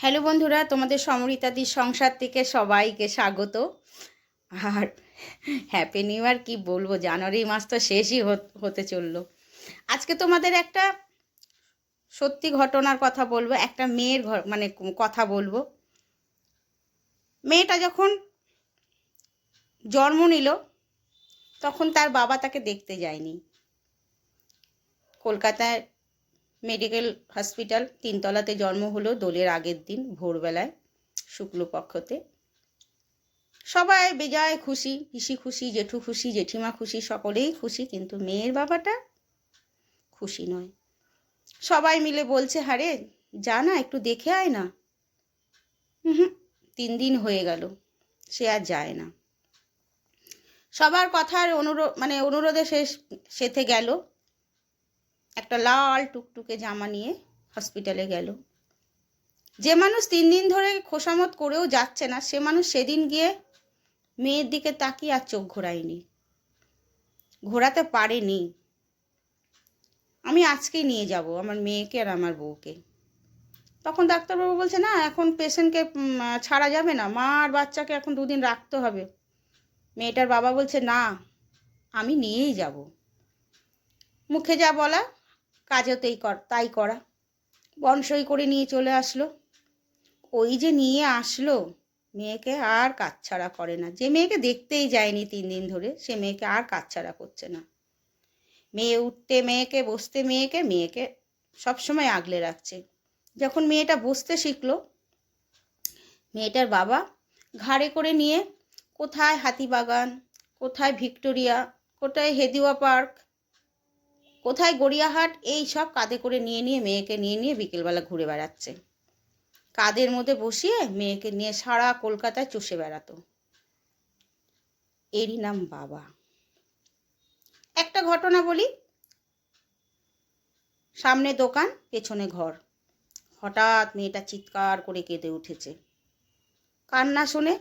Hello বন্ধুরা, তোমাদের সমরিতাদির সংসার থেকে সবাইকে স্বাগত। আর হ্যাপি নিউ ইয়ার। কি বলবো, জানুয়ারি মাস তো শেষই হতে চললো। আজকে তোমাদের একটা সত্যি ঘটনার কথা বলবো, একটা মেয়ের কথা বলবো। মেয়েটা যখন জন্ম নিল তখন তার বাবা তাকে দেখতে যায়নি। কলকাতায় মেডিকেল হসপিটাল 3তলাতে জন্ম হলো দোলের আগের দিন ভোরবেলায়, শুক্লপক্ষতে। সবাই বেজায় খুশি, পিসি খুশি, জেঠু খুশি, জেঠিমা খুশি, সকলেই খুশি, কিন্তু মেয়ের বাবাটা খুশি নয়। সবাই মিলে বলছে, হারে যা না, একটু দেখে আয় না। হুম, 3 দিন হয়ে গেল, সে আর যায় না। সবার কথার অনুরোধে সে সেথে গেল। একটা লাল টুকটুকে জামা নিয়ে হসপিটালে গেল। যে মানুষ 3 দিন ধরে খোসামত করেও যাচ্ছে না, সে মানুষ সেদিন গিয়ে মেয়ের দিকে তাকিয়ে আর চোখ ঘোরাতে পারেনি। আমি আজকেই নিয়ে যাব আমার মেয়েকে আর আমার বউকে। তখন ডাক্তারবাবু বলছে, না, এখন পেশেন্টকে ছাড়া যাবে না, মা আর বাচ্চাকে এখন 2 দিন রাখতে হবে। মেয়েটার বাবা বলছে, না, আমি নিয়েই যাব। মুখে যা বলা কাজেও তাই করা। বনসই করে নিয়ে চলে আসলো। ওই যে নিয়ে আসলো, মেয়েকে আর কাছছাড়া করে না। যে মেয়েকে দেখতেই যায়নি 3 দিন ধরে, সে মেয়েকে আর কাছছাড়া করছে না। মেয়ে উঠতে মেয়েকে, বসতে মেয়েকে, মেয়েকে সবসময় আগলে রাখছে। যখন মেয়েটা বসতে শিখলো, মেয়েটার বাবা ঘাড়ে করে নিয়ে কোথায় হাতিবাগান, কোথায় ভিক্টোরিয়া, কোথায় হেদিওয়া পার্ক, কোথায় গড়িয়াহাট, এই সব কাঁধে করে নিয়ে মেয়েকে নিয়ে বিকেলবেলা ঘুরে বেড়াচ্ছে। কাঁধের মধ্যে বসিয়ে মেয়েকে নিয়ে সারা কলকাতায় চষে বেড়াতো। এরই নাম বাবা। একটা ঘটনা বলি। সামনে দোকান, পেছনে ঘর। হঠাৎ মেয়েটা চিৎকার করে কেঁদে উঠেছে। কান্না শুনে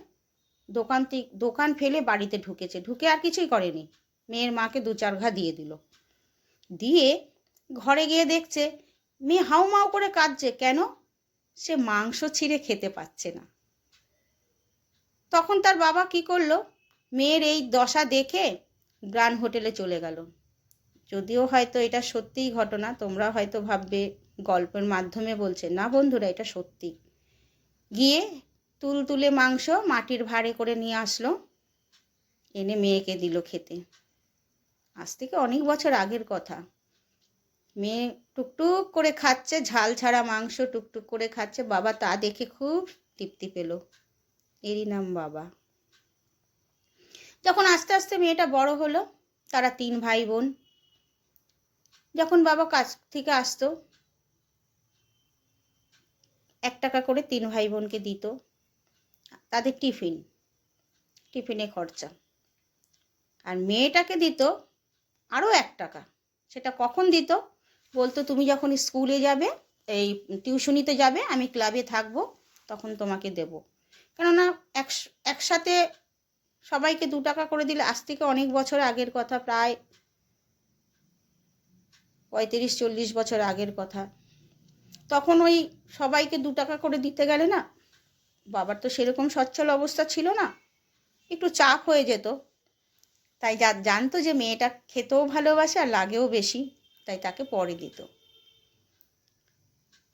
দোকান ফেলে বাড়িতে ঢুকেছে। ঢুকে আর কিছুই করেনি, মেয়ের মাকে 2-4 ঘা দিয়ে দিল। দিয়ে ঘরে গিয়ে দেখছে মেয়ে হাউমাউ করে কাঁদছে। কেন? সে মাংস ছিঁড়ে খেতে পাচ্ছে না। তখন তার বাবা কি করলো, মেয়ের এই দশা দেখে গ্রান হোটেলে চলে গেল। যদিও হয়তো এটা সত্যিই ঘটনা, তোমরা হয়তো ভাববে গল্পের মাধ্যমে বলছে। না বন্ধুরা, এটা সত্যি। গিয়ে তুলে মাংস মাটির ভাঁড়ে করে নিয়ে আসলো, এনে মেয়েকে দিল খেতে। আজ থেকে অনেক বছর আগের কথা। মেয়ে টুকটুক করে খাচ্ছে, ঝাল ছাড়া মাংস টুকটুক করে খাচ্ছে। বাবা তা দেখে খুব তৃপ্তি পেল। এরই নাম বাবা। যখন আস্তে আস্তে মেয়েটা বড় হলো, তারা 3 ভাই বোন। যখন বাবা কাজ থেকে আসতো, 1 টাকা করে 3 ভাই বোনকে দিত। তাদের টিফিনে খরচা। আর মেয়েটাকে দিত আরও 1 টাকা। সেটা কখন দিত? বলতো, তুমি যখন স্কুলে যাবে, এই টিউশনিতে যাবে, আমি ক্লাবে থাকবো, তখন তোমাকে দেব। কেননা একসাথে সবাইকে 2 টাকা করে দিলে, আজ থেকে অনেক বছর আগের কথা, প্রায় 35-40 বছর আগের কথা। তখন ওই সবাইকে 2 টাকা করে দিতে গেলে না, বাবার তো সেরকম সচ্ছল অবস্থা ছিল না, একটু চাপ হয়ে যেত। তাই জানতো যে মেয়েটা খেতেও ভালোবাসে আর লাগেও বেশি, তাই তাকে পরে দিত।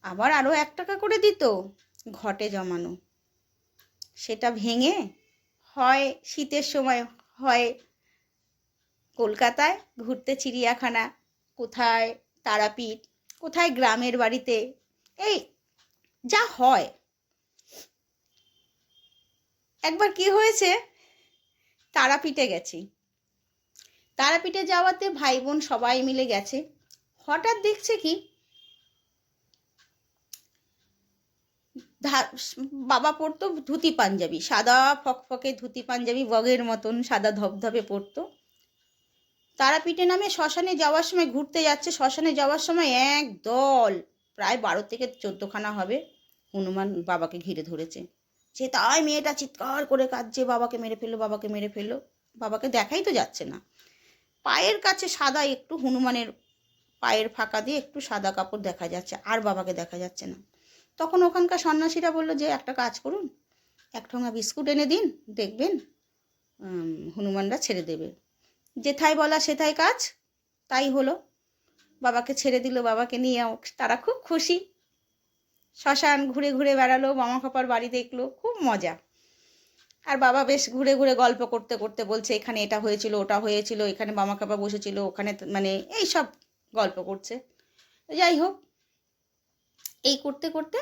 আবার আরও 1 টাকা করে দিত ঘটে জমানো। সেটা ভেঙে হয় শীতের সময়, হয় কলকাতায় ঘুরতে চিড়িয়াখানা, কোথায় তারাপীঠ, কোথায় গ্রামের বাড়িতে, এই যা হয়। একবার কি হয়েছে, তারাপীঠে গেছি। তারাপীঠে যাওয়াতে ভাই বোন সবাই মিলে গেছে। হঠাৎ দেখছে কি, বাবা পরতো ধুতি পাঞ্জাবি, সাদা ফকফকে ধুতি পাঞ্জাবি, বগের মতন সাদা ধবধবে পরতো। তারাপীঠে নামে শ্মশানে যাওয়ার সময়, ঘুরতে যাচ্ছে, শ্মশানে যাওয়ার সময় এক দল, প্রায় 12 থেকে 14 খানা হবে, হনুমান বাবাকে ঘিরে ধরেছে। যে তাই মেয়েটা চিৎকার করে কাঁদছে, বাবাকে মেরে ফেললো, বাবাকে মেরে ফেললো। বাবাকে দেখাই তো যাচ্ছে না। পায়ের কাছে সাদা একটু, হনুমানের পায়ের ফাঁকা দিয়ে একটু সাদা কাপড় দেখা যাচ্ছে, আর বাবাকে দেখা যাচ্ছে না। তখন ওখানকার সন্ন্যাসীরা বলল যে একটা কাজ করুন, এক ঠোঙা বিস্কুট এনে দিন, দেখবেন হনুমানরা ছেড়ে দেবে। যেথায় বলা সেথায় কাজ, তাই হলো। বাবাকে ছেড়ে দিল, বাবাকে নিয়ে তারা খুব খুশি। শ্মশান ঘুরে ঘুরে বেড়ালো, মামা খাপার বাড়ি দেখলো, খুব মজা। আর বাবা বেশ ঘুরে ঘুরে গল্প করতে করতে বলছে এখানে এটা হয়েছিল, ওটা হয়েছিল, এখানে মামা খাপা বসেছিল, ওখানে মানে এই সব গল্প করছে। যাই হোক, এই করতে করতে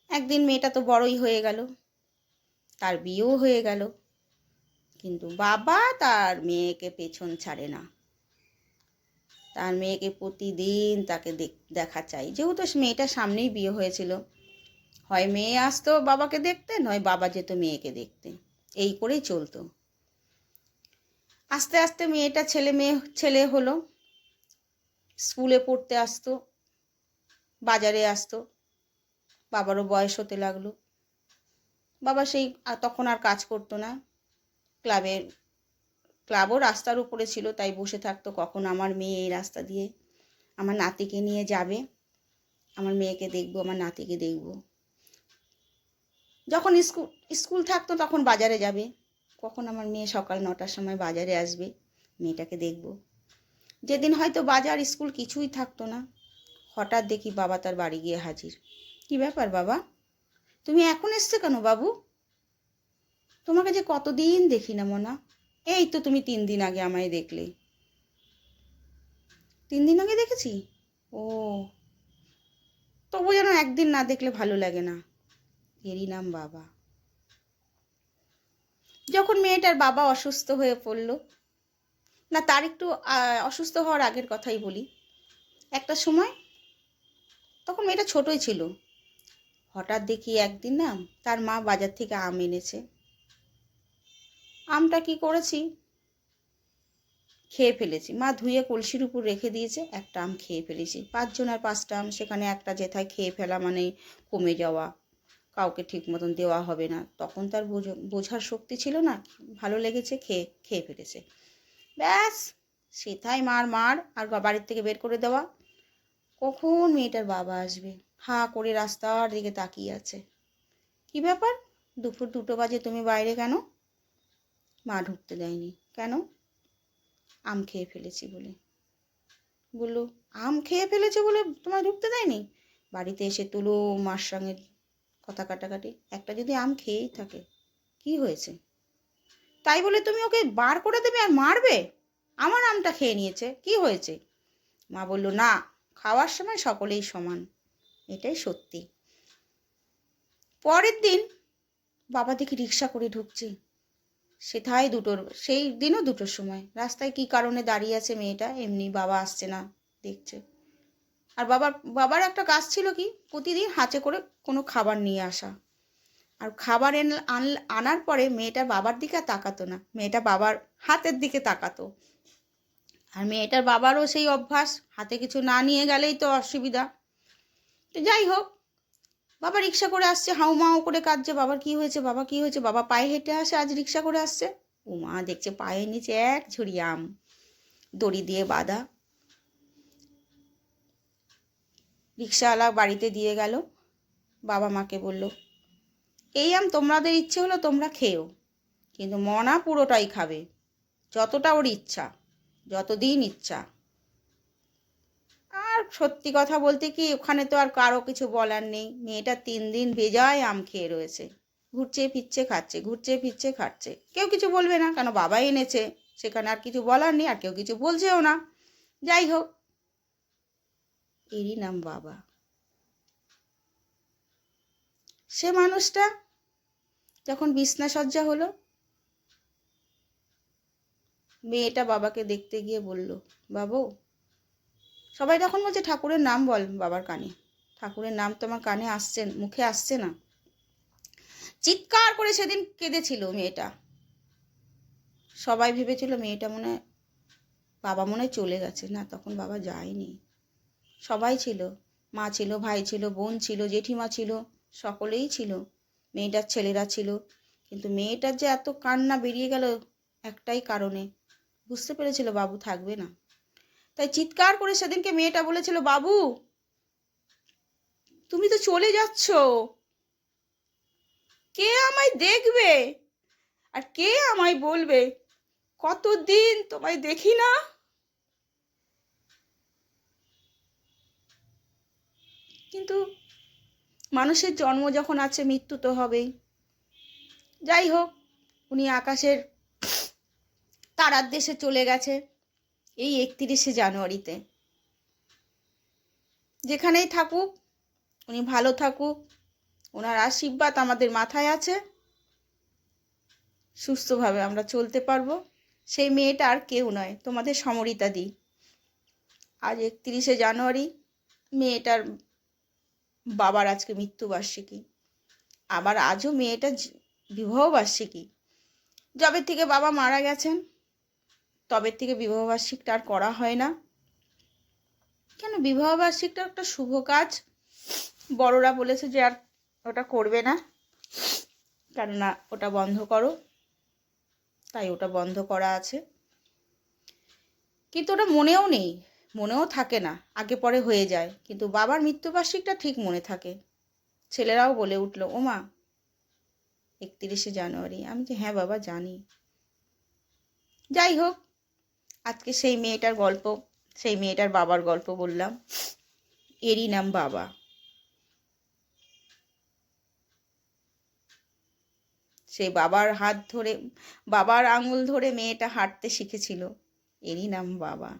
একদিন মেয়েটা তো বড়ই হয়ে গেল, তার বিয়েও হয়ে গেল, কিন্তু বাবা তার মেয়েকে পেছন ছাড়ে না। তার মেয়েকে প্রতিদিন তাকে দেখা চাই, যেহেতু মেয়েটার সামনেই বিয়ে হয়েছিল। হয় মেয়ে আসতো বাবাকে দেখতে, নয় বাবা যেত মেয়েকে দেখতে, এই করেই চলতো। আস্তে আস্তে মেয়েটা ছেলে হলো, স্কুলে পড়তে আসতো, বাজারে আসতো, বাবারও বয়স হতে লাগলো। বাবা তখন আর কাজ করতো না, ক্লাবও রাস্তার উপরে ছিল, তাই বসে থাকতো কখন আমার মেয়ে এই রাস্তা দিয়ে আমার নাতিকে নিয়ে যাবে, আমার মেয়েকে দেখবো, আমার নাতিকে দেখবো। যখন স্কুল থাকতো তখন বাজারে যাবে, কখন আমার মেয়ে সকাল 9টার সময় বাজারে আসবে, মেয়েটাকে দেখবো। যেদিন হয়তো বাজার স্কুল কিছুই থাকতো না, হঠাৎ দেখি বাবা তার বাড়ি গিয়ে হাজির। কি ব্যাপার বাবা, তুমি এখন এসছো কেন বাবু? তোমাকে যে কতদিন দেখি না মনা। এই তো তুমি 3 দিন আগে আমায় দেখলে। 3 দিন আগে দেখেছি? ও, তবু যেন একদিন না দেখলে ভালো লাগে না। এরই নাম বাবা। যখন মেয়েটার বাবা অসুস্থ হয়ে পড়ল, না তার একটু অসুস্থ হওয়ার আগের কথাই বলি। একটা সময়, তখন মেয়েটা ছোটই ছিল, হঠাৎ দেখি একদিন না তার মা বাজার থেকে আম এনেছে। আমটা কি করেছি, খেয়ে ফেলেছি। মা ধুয়ে কলসির উপর রেখে দিয়েছে, একটা আম খেয়ে ফেলেছি। 5 জন আর 5টা আম, সেখানে একটা যেথায় খেয়ে ফেলা মানে কমে যাওয়া, কাউকে ঠিক মতন দেওয়া হবে না। তখন তার বোঝার শক্তি ছিল না, ভালো লেগেছে খেয়ে ফেলেছে, ব্যাস সেথায় মার আর বাড়ির থেকে বের করে দেওয়া। কখন মেয়েটার বাবা আসবে, হাঁ করে রাস্তার দিকে তাকিয়ে আছে। কি ব্যাপার, দুপুর 2টো বাজে, তুমি বাইরে কেন? মা ঢুকতে দেয়নি। কেন? আম খেয়ে ফেলেছি বলে। বললো, আম খেয়ে ফেলেছে বলে তোমায় ঢুকতে দেয়নি? বাড়িতে এসে তুলো মার সঙ্গে কথা কাটাকাটি। একটা যদি আম খেয়েই থাকে, কি হয়েছে? তাই বলে তুমি ওকে বার করে দেবে আর মারবে? আমার আমটা খেয়ে নিয়েছে, কি হয়েছে? মা বলল, না, খাওয়ার সময় সকলেই সমান, এটাই সত্যি। পরের দিন বাবা দেখি রিক্সা করে ঢুকছে, সেই দিনও 2টোর সময়। রাস্তায় কি কারণে দাঁড়িয়ে আছে মেয়েটা, এমনি বাবা আসছে না দেখছে। আর বাবার একটা কাজ ছিল কি, প্রতিদিন হাঁচে করে কোনো খাবার নিয়ে আসা। আর খাবার আনার পরে মেয়েটা বাবার দিকে তাকাতো না, মেয়েটা বাবার হাতের দিকে তাকাতো। আর মেয়েটার বাবারও সেই অভ্যাস, হাতে কিছু না নিয়ে গেলেই তো অসুবিধা। তো যাই হোক, বাবা রিক্সা করে আসছে, হাউমাউ করে কাঁদছে, বাবার কি হয়েছে, বাবা কি হয়েছে। বাবা পায়ে হেঁটে আসে, আজ রিক্সা করে আসছে। ও মা দেখছে পায়ের নিচে এক ঝুড়ি আম, দড়ি দিয়ে বাঁধা। রিক্সাওয়ালা বাড়িতে দিয়ে গেল। বাবা মাকে বলল, এই আম তোমাদের ইচ্ছে হলো তোমরা খেও, কিন্তু মনা পুরোটাই খাবে, যতটা ওর ইচ্ছা, যতদিন ইচ্ছা। আর সত্যি কথা বলতে কি, ওখানে তো আর কারো কিছু বলার নেই। মেয়েটা 3 দিন বেজায় আম খেয়ে রয়েছে, ঘুরছে ফিরছে খাচ্ছে, ঘুরছে ফিরছে খাচ্ছে। কেউ কিছু বলবে না, কেন বাবা এনেছে, সেখানে আর কিছু বলার নেই, আর কেউ কিছু বলছেও না। যাই হোক, এরই নাম বাবা। সে মানুষটা যখন বিছনা সজ্জা হলো, মেয়েটা বাবাকে দেখতে গিয়ে বলল, বাবু, সবাই তখন বলছে ঠাকুরের নাম বল বাবার কানে, ঠাকুরের নাম তো আমার কানে আসছে, মুখে আসছে না। চিৎকার করে সেদিন কেঁদেছিল মেয়েটা। সবাই ভেবেছিল মেয়েটা বাবা মনে হয় চলে গেছে। না, তখন বাবা যায়নি, সবাই ছিল, মা ছিল, ভাই ছিল, বোন ছিল, জেঠিমা ছিল, সকলেই ছিল, মেয়েটার ছেলেরা ছিল। কিন্তু মেয়েটার যে এত কান্না বেরিয়ে গেল একটাই কারণে, বুঝতে পেরেছিল বাবু থাকবে না। তাই চিৎকার করে সেদিনকে মেয়েটা বলেছিল, বাবু তুমি তো চলে যাচ্ছ, কে আমায় দেখবে আর কে আমায় বলবে কতদিন তোমায় দেখি না। কিন্তু মানুষের জন্ম যখন আছে মৃত্যু তো হবেই। যাই হোক, উনি আকাশের তারার দেশে চলে গেছে এই 31শে জানুয়ারিতে। যেখানেই থাকুক উনি ভালো থাকুক, ওনার আশীর্বাদ আমাদের মাথায় আছে, সুস্থভাবে আমরা চলতে পারবো। সেই মেয়েটা আর কেউ নয়, তোমাদের সমরিতা দি। আজ 31শে জানুয়ারি, মেয়েটার বাবার আজকে মৃত্যুবার্ষিকী। আবার আজও মেয়েটা বিবাহবার্ষিকী। যবে থেকে বাবা মারা গেছেন তবে থেকে বিবাহবার্ষিকটা আর করা হয় না। কেন, বিবাহবার্ষিকটা একটা শুভ কাজ, বড়রা বলেছে যে আর ওটা করবে না, কেননা ওটা বন্ধ করো, তাই ওটা বন্ধ করা আছে। কিন্তু ওটা মনেও নেই, মনেও থাকে না, আগে পরে হয়ে যায়। কিন্তু বাবার মৃত্যুবার্ষিকটা ঠিক মনে থাকে। ছেলেরাও বলে উঠলো, ওমা 31শে জানুয়ারি। আমি যে হ্যাঁ বাবা জানি। যাই হোক, আজকে সেই মেয়েটার গল্প, সেই মেয়েটার বাবার গল্প বললাম। এরই নাম বাবা। সেই বাবার হাত ধরে, বাবার আঙুল ধরে মেয়েটা হাঁটতে শিখেছিল, এরই নাম বাবা।